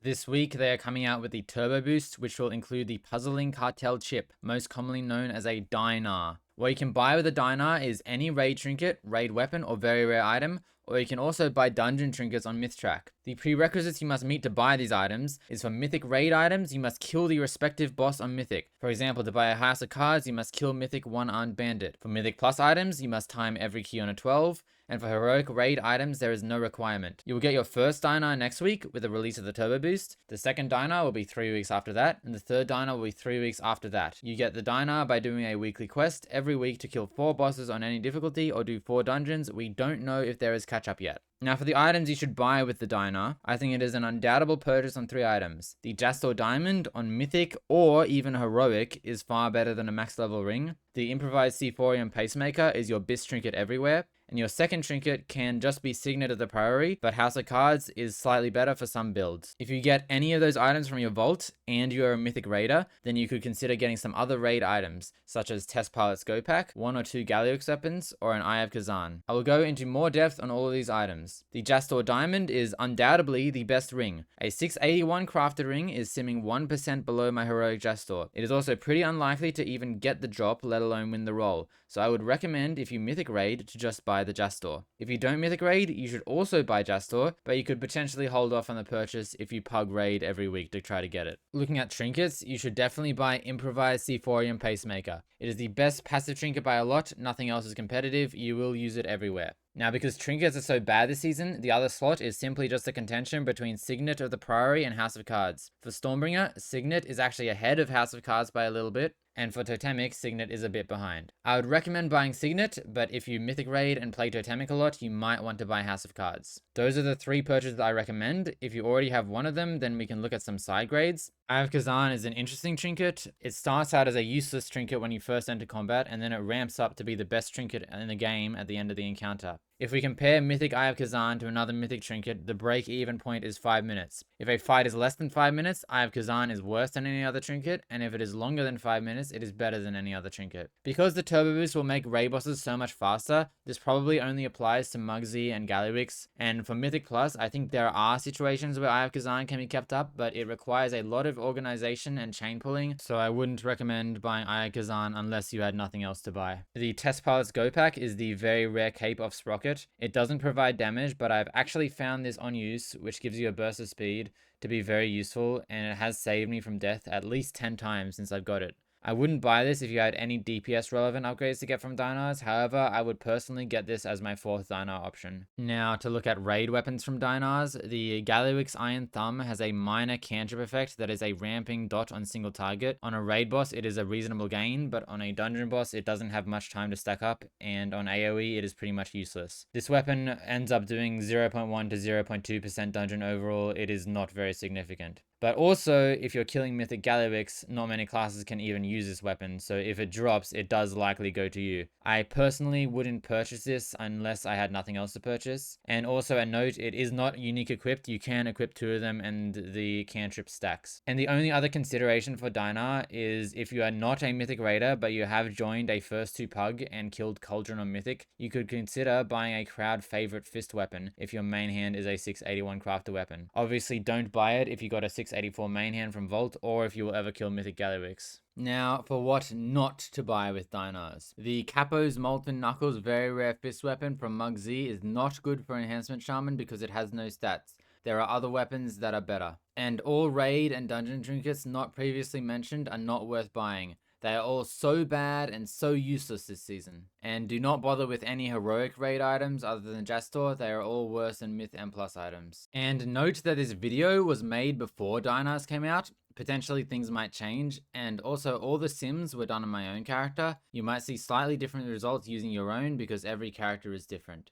This week, they are coming out with the Turbo Boost, which will include the Puzzling Cartel chip, most commonly known as a Dinar. What you can buy with a Dinar is any raid trinket, raid weapon, or very rare item, or you can also buy dungeon trinkets on MythTrack. The prerequisites you must meet to buy these items is for Mythic raid items, you must kill the respective boss on Mythic. For example, to buy a House of Cards, you must kill Mythic One-Armed Bandit. For Mythic Plus items, you must time every key on a 12, and for heroic raid items, there is no requirement. You will get your first Dinar next week with the release of the Turbo Boost. The second Dinar will be 3 weeks after that, and the third Dinar will be 3 weeks after that. You get the Dinar by doing a weekly quest every week to kill 4 bosses on any difficulty or do 4 dungeons. We don't know if there is catch up yet. Now for the items you should buy with the Dinar, I think it is an undoubtable purchase on 3 items. The Jastor Diamond on Mythic or even Heroic is far better than a max level ring. The Improvised Seaforium Pacemaker is your best trinket everywhere. And your second trinket can just be Signet of the Priory, but House of Cards is slightly better for some builds. If you get any of those items from your vault and you're a Mythic Raider, then you could consider getting some other raid items, such as Test Pilot's Go Pack, 1 or 2 Gallywix weapons, or an Eye of Kezan. I will go into more depth on all of these items. The Jastor Diamond is undoubtedly the best ring. A 681 crafted ring is simming 1% below my heroic Jastor. It is also pretty unlikely to even get the drop, let alone win the roll. So I would recommend, if you Mythic raid, to just buy the Jastor. If you don't Mythic raid, you should also buy Jastor, but you could potentially hold off on the purchase if you pug raid every week to try to get it. Looking at trinkets, you should definitely buy Improvised Seaforium Pacemaker. It is the best passive trinket by a lot, nothing else is competitive, you will use it everywhere. Now, because trinkets are so bad this season, the other slot is simply just a contention between Signet of the Priory and House of Cards. For Stormbringer, Signet is actually ahead of House of Cards by a little bit, and for Totemic, Signet is a bit behind. I would recommend buying Signet, but if you Mythic raid and play Totemic a lot, you might want to buy House of Cards. Those are the 3 purchases I recommend. If you already have one of them, then we can look at some side grades. Eye of Kezan is an interesting trinket. It starts out as a useless trinket when you first enter combat, and then it ramps up to be the best trinket in the game at the end of the encounter. If we compare Mythic Eye of Kezan to another Mythic trinket, the break-even point is 5 minutes. If a fight is less than 5 minutes, Eye of Kezan is worse than any other trinket, and if it is longer than 5 minutes, it is better than any other trinket. Because the Turbo Boost will make raid bosses so much faster, this probably only applies to Mugsy and Gallywix, and for Mythic Plus, I think there are situations where Eye of Kezan can be kept up, but it requires a lot of organization and chain pulling, so I wouldn't recommend buying Eye of Kezan unless you had nothing else to buy. The Test Pilot's Go Pack is the very rare cape of Sprocket. It doesn't provide damage, but I've actually found this on use, which gives you a burst of speed, to be very useful, and it has saved me from death at least 10 times since I've got it. I wouldn't buy this if you had any DPS relevant upgrades to get from Dinars, however, I would personally get this as my 4th Dinar option. Now, to look at raid weapons from Dinars, the Gallywix Iron Thumb has a minor cantrip effect that is a ramping dot on single target. On a raid boss, it is a reasonable gain, but on a dungeon boss, it doesn't have much time to stack up, and on AoE, it is pretty much useless. This weapon ends up doing 0.1 to 0.2% dungeon overall. It is not very significant. But also, if you're killing Mythic Gallywix, not many classes can even use this weapon, so if it drops, it does likely go to you. I personally wouldn't purchase this unless I had nothing else to purchase. And also a note, it is not unique equipped, you can equip 2 of them and the cantrip stacks. And the only other consideration for Dinar is if you are not a Mythic Raider, but you have joined a first 2 pug and killed Cauldron on Mythic, you could consider buying a crowd favorite fist weapon if your main hand is a 681 crafter weapon. Obviously don't buy it if you got a 684 main hand from Vault, or if you will ever kill Mythic Gallywix. Now, for what not to buy with Dinars. The Capo's Molten Knuckles very rare fist weapon from Mugsy is not good for Enhancement Shaman because it has no stats. There are other weapons that are better. And all raid and dungeon trinkets not previously mentioned are not worth buying. They are all so bad and so useless this season. And do not bother with any heroic raid items other than Jastor, they are all worse than Myth M Plus items. And note that this video was made before Dinars came out. Potentially things might change, and also all the sims were done on my own character. You might see slightly different results using your own because every character is different.